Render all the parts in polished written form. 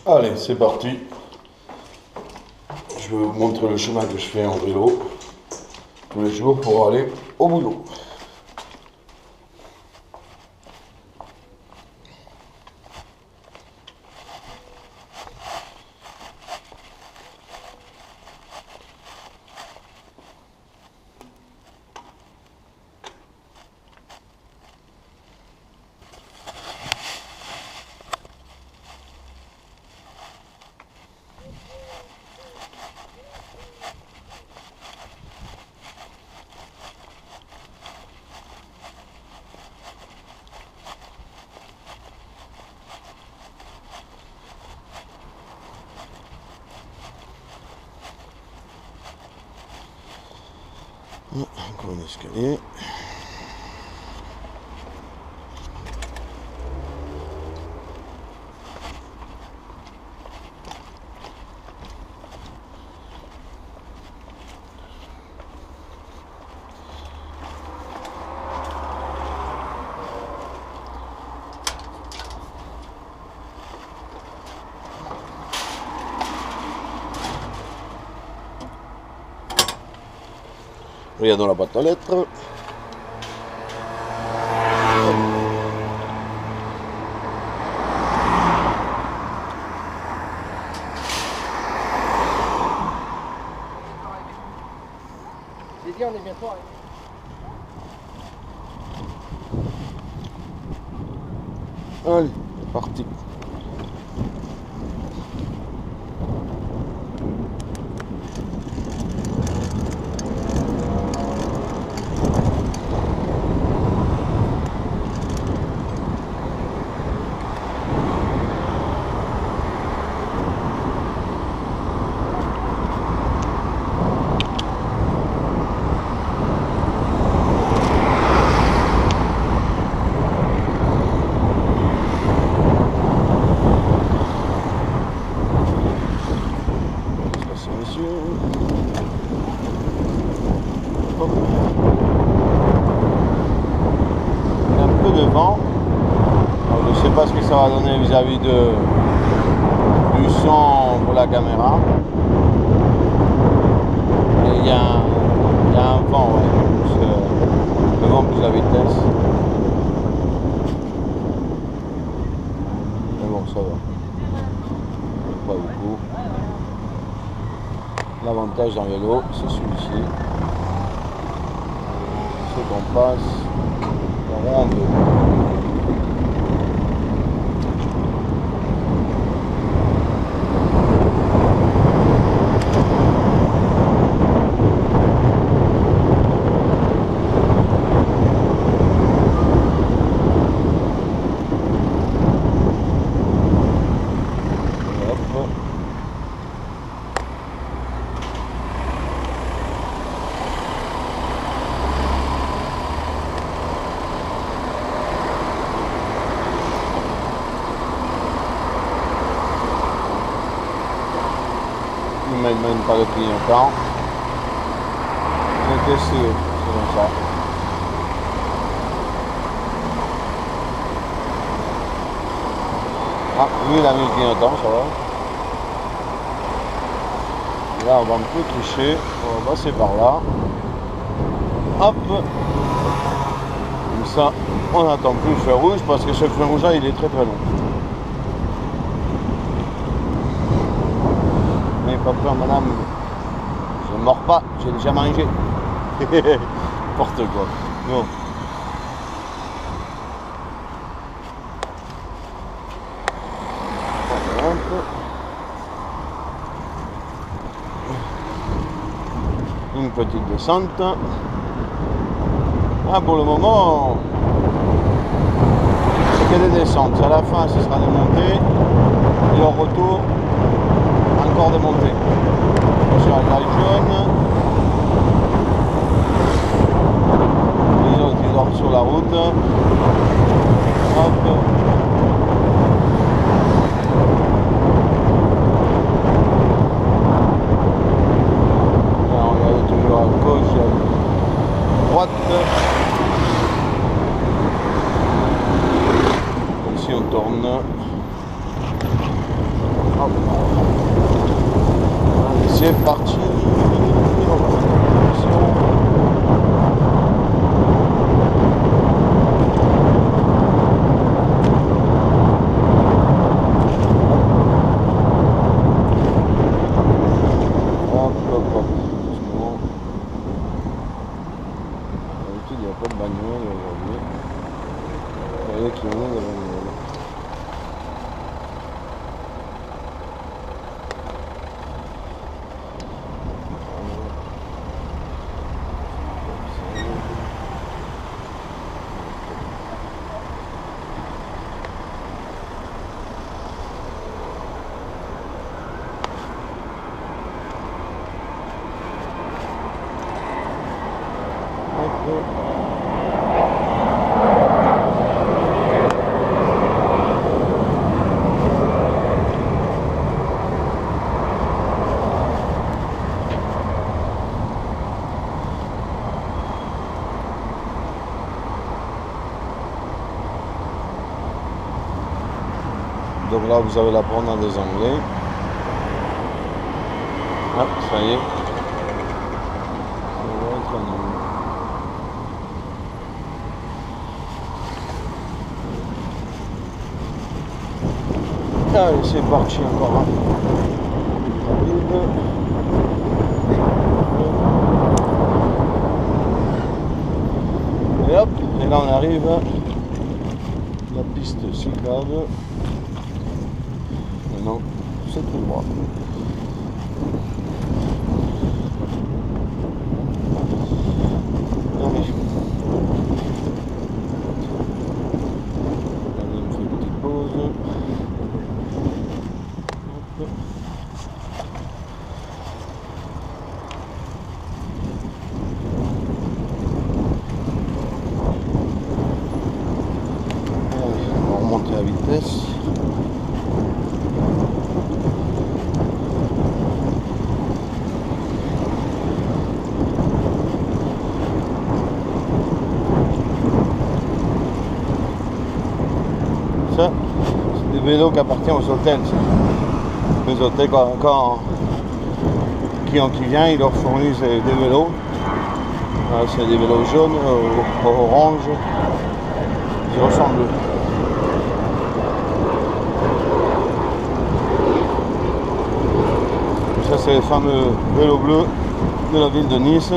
Allez, c'est parti. Je vais vous montrer le chemin que je fais en vélo tous les jours pour aller au boulot. Encore un escalier. Regardons la boîte aux lettres. J'ai dit on est bientôt arrivé. Allez, c'est parti. Il y a un peu de vent. Alors, je ne sais pas ce que ça va donner vis-à-vis du son pour la caméra. Et il y a un vent, ouais. Le vent plus la vitesse. Mais bon, ça va. Pas beaucoup. L'avantage d'un vélo, c'est celui-ci. C'est qu'on passe en ronde. Ne mène pas le clignotant. On est testé, c'est comme ça. Ah, lui il a mis le clignotant, ça va. Et là on va un peu tricher, on va passer par là. Hop. Comme ça, on n'attend plus le feu rouge parce que ce feu rouge là il est très très long. Pas peur madame, je ne mords pas, j'ai déjà mangé. N'importe quoi. Bon. Une petite descente. Ah, pour le moment, c'est que des descentes. À la fin, ce sera des montées. Et au retour, encore des montées. Attention à la jaune. Les autres qui dorment sur la route. Hop. Là, on regarde toujours à gauche et à droite. Ici on tourne. Pas de bagnole aujourd'hui. Il y a des kilomètres de bagnole. Donc là vous avez la promenade des Anglais. Ah, ça y est. Allez, c'est parti encore. Hein. Et hop, et là on arrive à la piste cyclable. Non, c'est tout droit. Allez. Allez, on fait une petite pause. Hop. Allez, on va remonter la vitesse. Ça, c'est des vélos qui appartiennent aux hôtels. Les hôtels, quand client qui vient, ils leur fournissent des vélos. C'est des vélos jaunes, orange, qui ressemblent. Ça, c'est les fameux vélos bleus de la ville de Nice.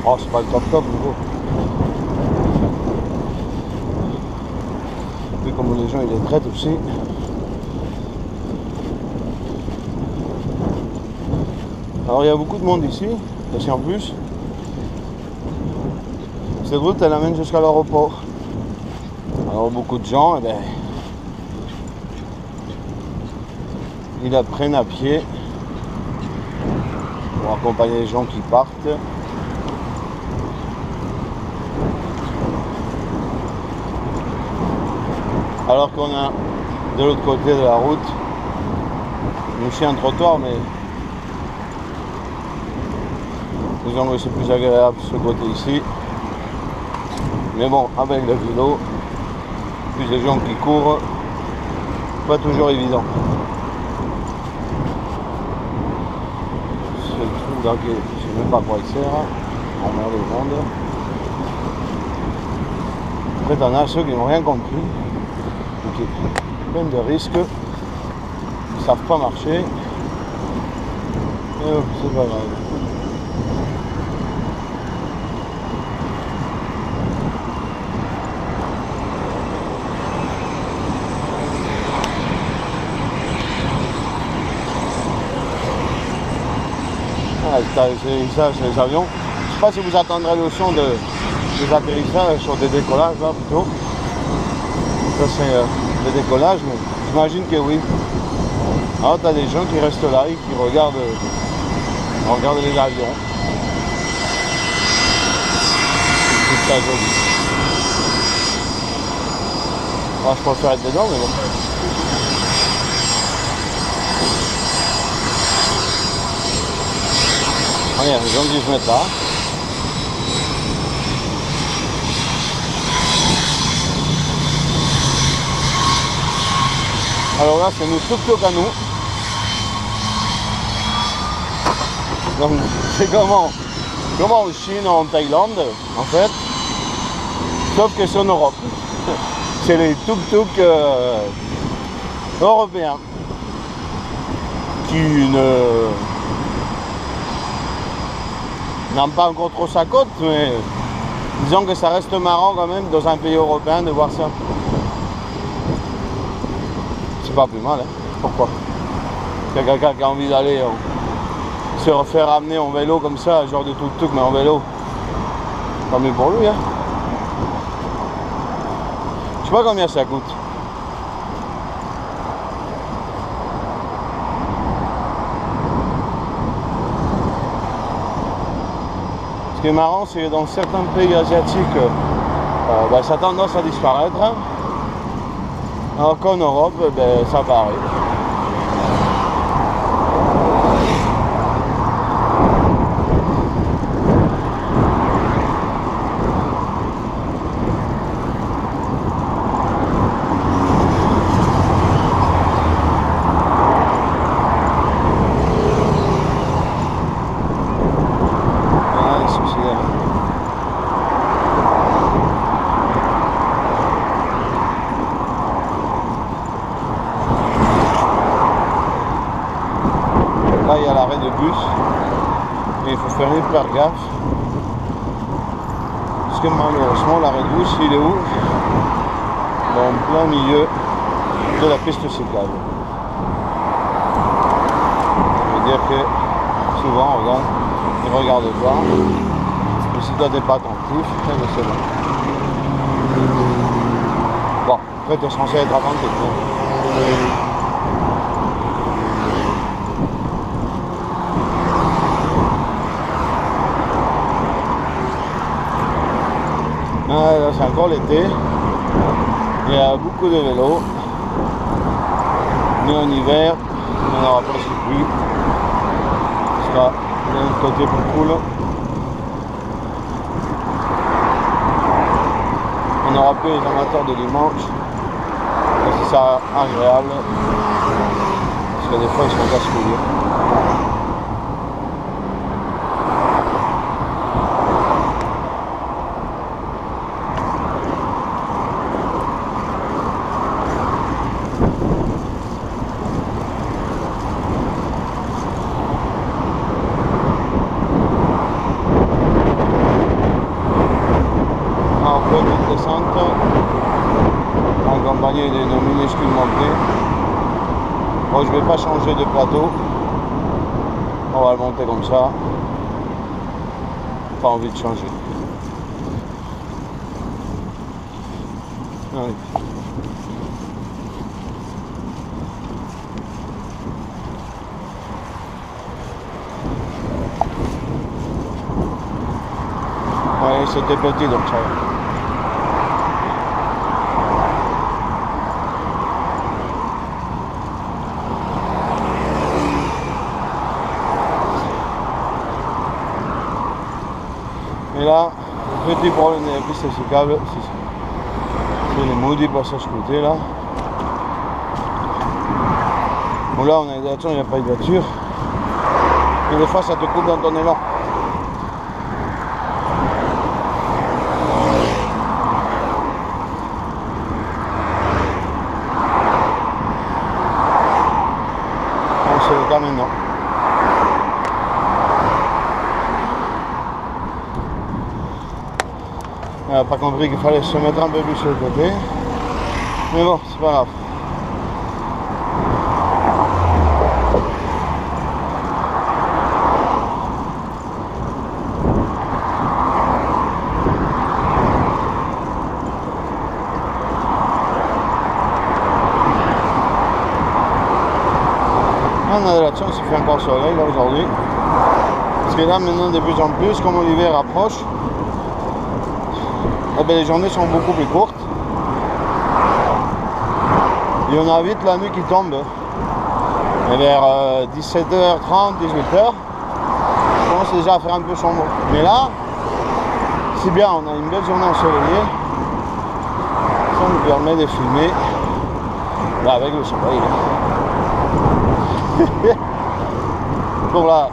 Oh, c'est pas le top du coup. Comme les gens ils les traitent aussi. Alors il y a beaucoup de monde ici, parce qu'en plus cette route elle amène jusqu'à l'aéroport. Alors beaucoup de gens eh ben, ils la prennent à pied pour accompagner les gens qui partent. Alors qu'on a de l'autre côté de la route aussi un trottoir, mais disons que c'est plus agréable ce côté ici. Mais bon, avec le vélo, plus les gens qui courent, pas toujours évident. Ce trou là, je ne sais même pas à quoi il sert, on meurt le monde. Après t'en as ceux qui n'ont rien compris. Plein de risques, ils ne savent pas marcher, mais c'est pas grave. C'est les avions. Je ne sais pas si vous attendrez le son des atterrissages sur des décollages là plutôt. Ça c'est le décollage, mais j'imagine que oui. Alors tu as des gens qui restent là et qui regardent les avions. C'est ça joli. Moi je préfère être dedans, mais bon. Regarde, les gens qui se mettent là. Alors là, c'est nos tuk-tuk à nous. Donc, c'est comme en Chine, en Thaïlande, en fait. Sauf que c'est en Europe. C'est les tuk-tuk européens qui n'aime pas encore trop sa côte, mais disons que ça reste marrant quand même dans un pays européen de voir ça. C'est pas plus mal, hein. Pourquoi? Il y a quelqu'un qui a envie d'aller se refaire amener en vélo comme ça, genre de tuk-tuk mais en vélo. Tant mieux pour lui, hein. Je sais pas combien ça coûte. Ce qui est marrant, c'est que dans certains pays asiatiques, ça a tendance à disparaître. Hein. Alors qu'en Europe, ça paraît. Là, il y a l'arrêt de bus, mais il faut faire hyper gaffe. Parce que malheureusement, l'arrêt de bus, il est où? En plein milieu de la piste cyclable. Ça veut dire que souvent, regarde, ils ne regardent pas. Mais si toi t'es pas attentif, c'est bon. Bon, après tu es censé être attentif. Là, c'est encore l'été, il y a beaucoup de vélos, mais en hiver, on n'aura pas si pluie, ce sera d'un côté plus cool. On n'aura plus les amateurs de dimanche, et c'est ça agréable, parce que des fois ils sont casse-couilles. Accompagné de nos minuscules montées. Bon, je ne vais pas changer de plateau. On va le monter comme ça. Pas envie de changer. Allez. Ouais, c'était petit donc ça va. Et là, le petit problème de la piste cyclable, c'est les maudits passages côté là. Bon là on a des voitures, il n'y a pas de voiture. Et des fois ça te coupe dans ton élan. Bon, c'est le cas maintenant. On n'a pas compris qu'il fallait se mettre un peu plus sur le côté. Mais bon, c'est pas grave. On a de la chance, il fait encore soleil là aujourd'hui. Parce que là maintenant de plus en plus, comme l'hiver approche, eh bien, les journées sont beaucoup plus courtes et on a vite la nuit qui tombe. Et vers 17h30, 18h, on commence déjà à faire un peu sombre. Mais là, c'est bien, on a une belle journée ensoleillée. Ça nous permet de filmer là, avec le soleil. Pour la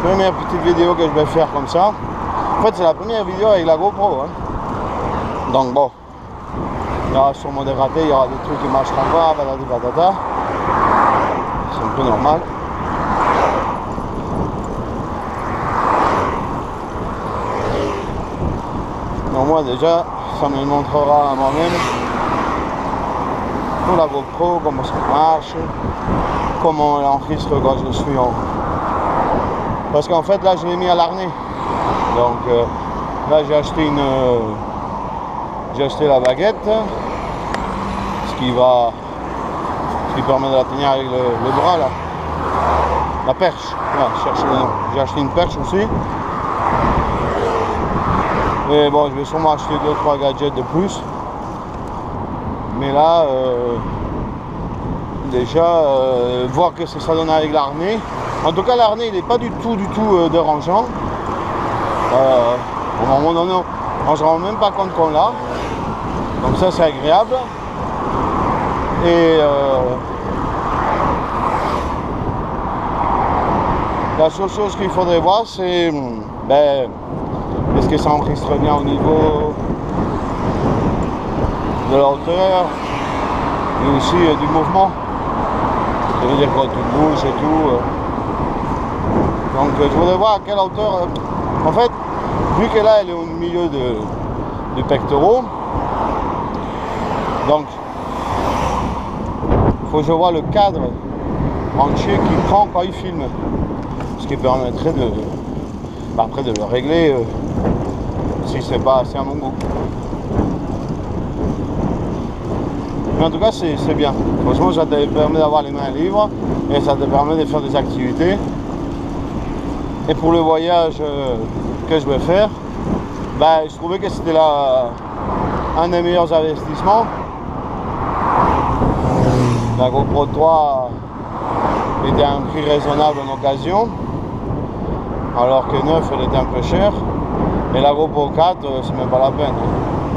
première petite vidéo que je vais faire comme ça. En fait, c'est la première vidéo avec la GoPro. Hein. Donc bon, il y aura sûrement des ratés, il y aura des trucs qui ne marcheront pas, patati patata. C'est un peu normal. Au moins déjà, ça me montrera à moi-même pour la GoPro, comment ça marche, comment elle enregistre quand je suis en... Parce qu'en fait là je l'ai mis à l'arnais. Donc là j'ai acheté la baguette, ce qui permet de la tenir avec le bras là. La perche, j'ai acheté une perche aussi. Et bon, je vais sûrement acheter 2-3 gadgets de plus. Mais là, déjà, voir que ça donne avec l'arnais. En tout cas, l'arnais, il n'est pas du tout dérangeant. Au moment donné, on ne se rend même pas compte qu'on l'a. Donc ça, c'est agréable. Et la seule chose qu'il faudrait voir, c'est est-ce que ça enregistre bien au niveau de la hauteur et aussi du mouvement. Ça veut dire quand tu bouges et tout. Donc je voudrais voir à quelle hauteur. En fait, vu que là elle est au milieu du pectoral, donc il faut que je vois le cadre entier qu'il prend quand il filme. Ce qui permettrait après de le régler si c'est pas assez à mon goût. Mais en tout cas c'est bien. Franchement ça te permet d'avoir les mains libres et ça te permet de faire des activités. Et pour le voyage que je vais faire, je trouvais que c'était un des meilleurs investissements. La GoPro 3 était à un prix raisonnable en occasion, alors que 9 elle était un peu chère, et la GoPro 4 c'est même pas la peine.